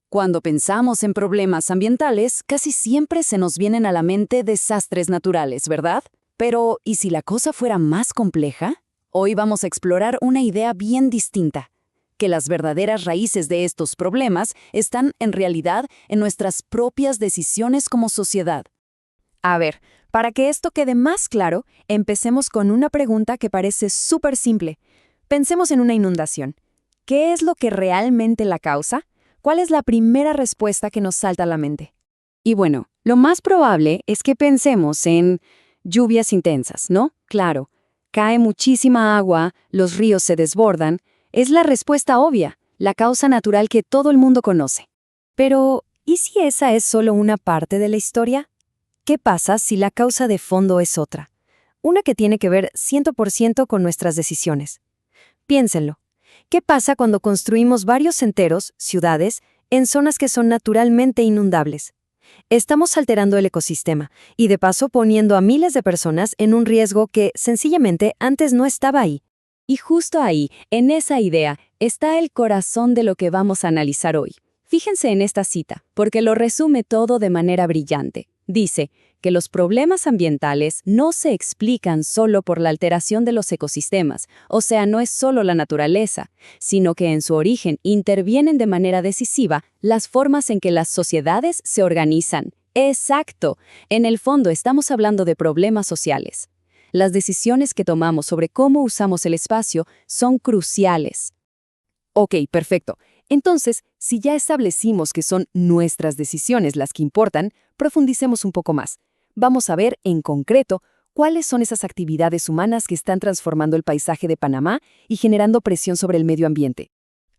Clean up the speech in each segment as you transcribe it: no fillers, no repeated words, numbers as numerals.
Cuando pensamos en problemas ambientales, casi siempre se nos vienen a la mente desastres naturales, ¿verdad? Pero, ¿y si la cosa fuera más compleja? Hoy vamos a explorar una idea bien distinta, que las verdaderas raíces de estos problemas están en realidad en nuestras propias decisiones como sociedad. A ver, para que esto quede más claro, empecemos con una pregunta que parece súper simple. Pensemos en una inundación. ¿Qué es lo que realmente la causa? ¿Cuál es la primera respuesta que nos salta a la mente? Y bueno, lo más probable es que pensemos en lluvias intensas, ¿no? Claro, cae muchísima agua, los ríos se desbordan. Es la respuesta obvia, la causa natural que todo el mundo conoce. Pero, ¿y si esa es solo una parte de la historia? ¿Qué pasa si la causa de fondo es otra? Una que tiene que ver 100% con nuestras decisiones. Piénsenlo. ¿Qué pasa cuando construimos varios enteros, ciudades, en zonas que son naturalmente inundables? Estamos alterando el ecosistema y de paso poniendo a miles de personas en un riesgo que, sencillamente, antes no estaba ahí. Y justo ahí, en esa idea, está el corazón de lo que vamos a analizar hoy. Fíjense en esta cita, porque lo resume todo de manera brillante. Dice que los problemas ambientales no se explican solo por la alteración de los ecosistemas, o sea, no es solo la naturaleza, sino que en su origen intervienen de manera decisiva las formas en que las sociedades se organizan. Exacto, en el fondo estamos hablando de problemas sociales. Las decisiones que tomamos sobre cómo usamos el espacio son cruciales. Ok, perfecto. Entonces, si ya establecimos que son nuestras decisiones las que importan, profundicemos un poco más. Vamos a ver, en concreto, cuáles son esas actividades humanas que están transformando el paisaje de Panamá y generando presión sobre el medio ambiente.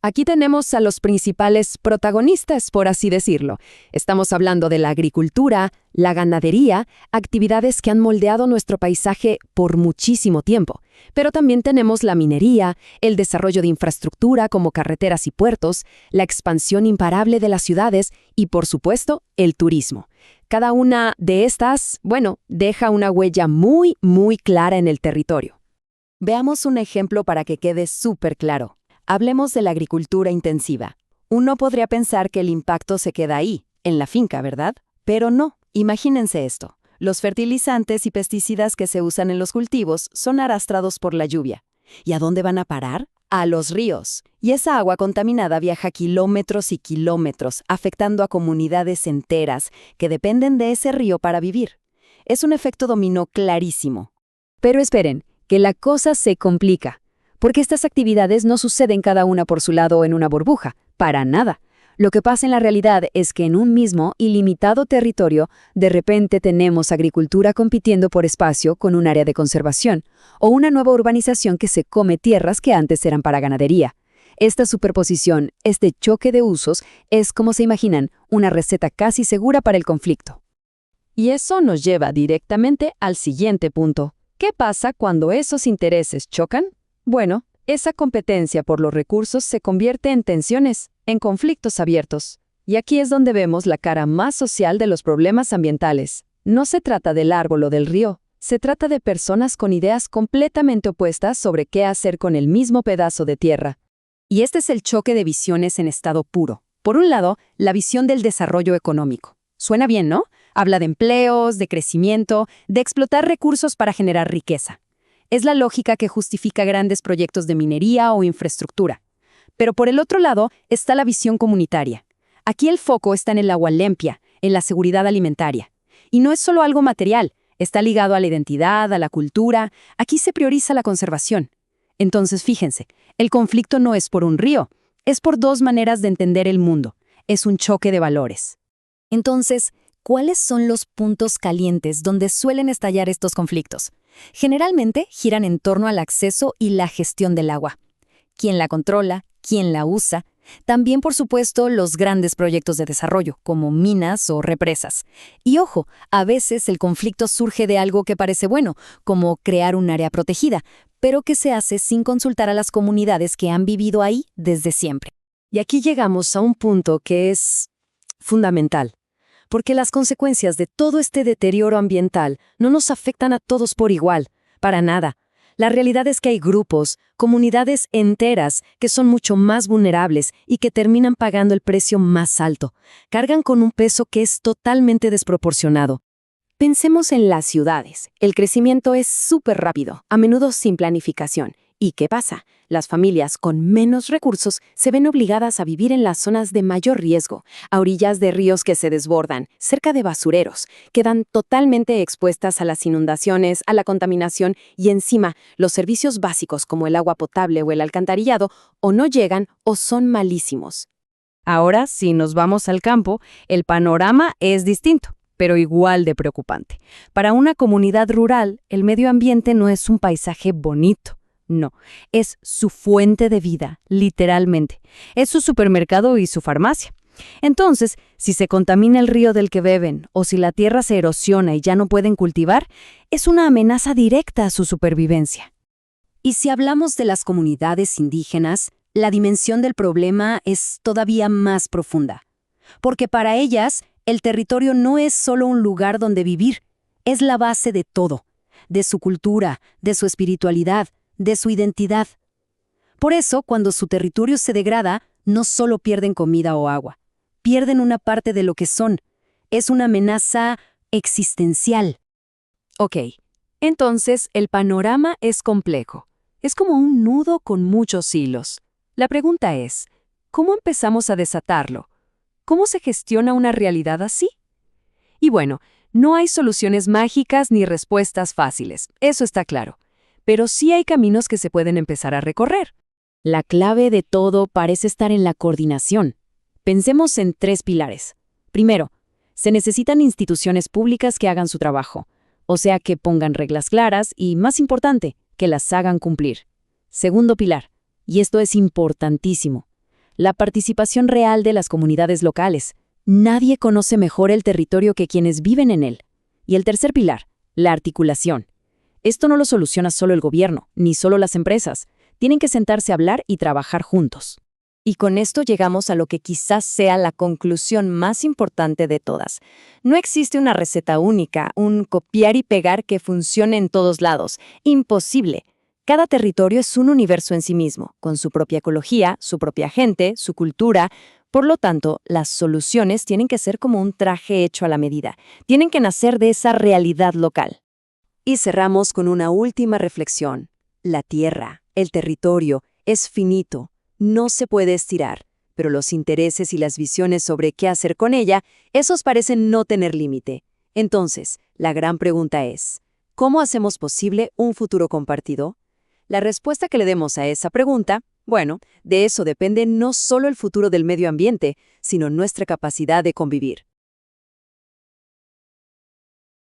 Aquí tenemos a los principales protagonistas, por así decirlo. Estamos hablando de la agricultura, la ganadería, actividades que han moldeado nuestro paisaje por muchísimo tiempo. Pero también tenemos la minería, el desarrollo de infraestructura como carreteras y puertos, la expansión imparable de las ciudades y, por supuesto, el turismo. Cada una de estas, deja una huella muy, muy clara en el territorio. Veamos un ejemplo para que quede súper claro. Hablemos de la agricultura intensiva. Uno podría pensar que el impacto se queda ahí, en la finca, ¿verdad? Pero no. Imagínense esto. Los fertilizantes y pesticidas que se usan en los cultivos son arrastrados por la lluvia. ¿Y a dónde van a parar? A los ríos. Y esa agua contaminada viaja kilómetros y kilómetros, afectando a comunidades enteras que dependen de ese río para vivir. Es un efecto dominó clarísimo. Pero esperen, que la cosa se complica. Porque estas actividades no suceden cada una por su lado en una burbuja, para nada. Lo que pasa en la realidad es que en un mismo y limitado territorio, de repente tenemos agricultura compitiendo por espacio con un área de conservación, o una nueva urbanización que se come tierras que antes eran para ganadería. Esta superposición, este choque de usos, es, como se imaginan, una receta casi segura para el conflicto. Y eso nos lleva directamente al siguiente punto. ¿Qué pasa cuando esos intereses chocan? Bueno, esa competencia por los recursos se convierte en tensiones, en conflictos abiertos. Y aquí es donde vemos la cara más social de los problemas ambientales. No se trata del árbol o del río, se trata de personas con ideas completamente opuestas sobre qué hacer con el mismo pedazo de tierra. Y este es el choque de visiones en estado puro. Por un lado, la visión del desarrollo económico. Suena bien, ¿no? Habla de empleos, de crecimiento, de explotar recursos para generar riqueza. Es la lógica que justifica grandes proyectos de minería o infraestructura. Pero por el otro lado está la visión comunitaria. Aquí el foco está en el agua limpia, en la seguridad alimentaria. Y no es solo algo material, está ligado a la identidad, a la cultura. Aquí se prioriza la conservación. Entonces, fíjense, el conflicto no es por un río, es por dos maneras de entender el mundo. Es un choque de valores. Entonces, ¿cuáles son los puntos calientes donde suelen estallar estos conflictos? Generalmente giran en torno al acceso y la gestión del agua. ¿Quién la controla? ¿Quién la usa? También, por supuesto, los grandes proyectos de desarrollo, como minas o represas. Y ojo, a veces el conflicto surge de algo que parece bueno, como crear un área protegida, pero que se hace sin consultar a las comunidades que han vivido ahí desde siempre. Y aquí llegamos a un punto que es fundamental. Porque las consecuencias de todo este deterioro ambiental no nos afectan a todos por igual, para nada. La realidad es que hay grupos, comunidades enteras que son mucho más vulnerables y que terminan pagando el precio más alto. Cargan con un peso que es totalmente desproporcionado. Pensemos en las ciudades. El crecimiento es súper rápido, a menudo sin planificación. ¿Y qué pasa? Las familias con menos recursos se ven obligadas a vivir en las zonas de mayor riesgo, a orillas de ríos que se desbordan, cerca de basureros, quedan totalmente expuestas a las inundaciones, a la contaminación y encima los servicios básicos como el agua potable o el alcantarillado o no llegan o son malísimos. Ahora, si nos vamos al campo, el panorama es distinto, pero igual de preocupante. Para una comunidad rural, el medio ambiente no es un paisaje bonito. No, es su fuente de vida, literalmente. Es su supermercado y su farmacia. Entonces, si se contamina el río del que beben o si la tierra se erosiona y ya no pueden cultivar, es una amenaza directa a su supervivencia. Y si hablamos de las comunidades indígenas, la dimensión del problema es todavía más profunda. Porque para ellas, el territorio no es solo un lugar donde vivir, es la base de todo, de su cultura, de su espiritualidad, de su identidad. Por eso, cuando su territorio se degrada, no solo pierden comida o agua, pierden una parte de lo que son. Es una amenaza existencial. Ok, entonces el panorama es complejo. Es como un nudo con muchos hilos. La pregunta es, ¿cómo empezamos a desatarlo? ¿Cómo se gestiona una realidad así? Y bueno, no hay soluciones mágicas ni respuestas fáciles, eso está claro. Pero sí hay caminos que se pueden empezar a recorrer. La clave de todo parece estar en la coordinación. Pensemos en 3 pilares. Primero, se necesitan instituciones públicas que hagan su trabajo, o sea, que pongan reglas claras y, más importante, que las hagan cumplir. Segundo pilar, y esto es importantísimo, la participación real de las comunidades locales. Nadie conoce mejor el territorio que quienes viven en él. Y el tercer pilar, la articulación. Esto no lo soluciona solo el gobierno, ni solo las empresas. Tienen que sentarse a hablar y trabajar juntos. Y con esto llegamos a lo que quizás sea la conclusión más importante de todas. No existe una receta única, un copiar y pegar que funcione en todos lados. Imposible. Cada territorio es un universo en sí mismo, con su propia ecología, su propia gente, su cultura. Por lo tanto, las soluciones tienen que ser como un traje hecho a la medida. Tienen que nacer de esa realidad local. Y cerramos con una última reflexión. La tierra, el territorio, es finito, no se puede estirar, pero los intereses y las visiones sobre qué hacer con ella, esos parecen no tener límite. Entonces, la gran pregunta es, ¿cómo hacemos posible un futuro compartido? La respuesta que le demos a esa pregunta, bueno, de eso depende no solo el futuro del medio ambiente, sino nuestra capacidad de convivir.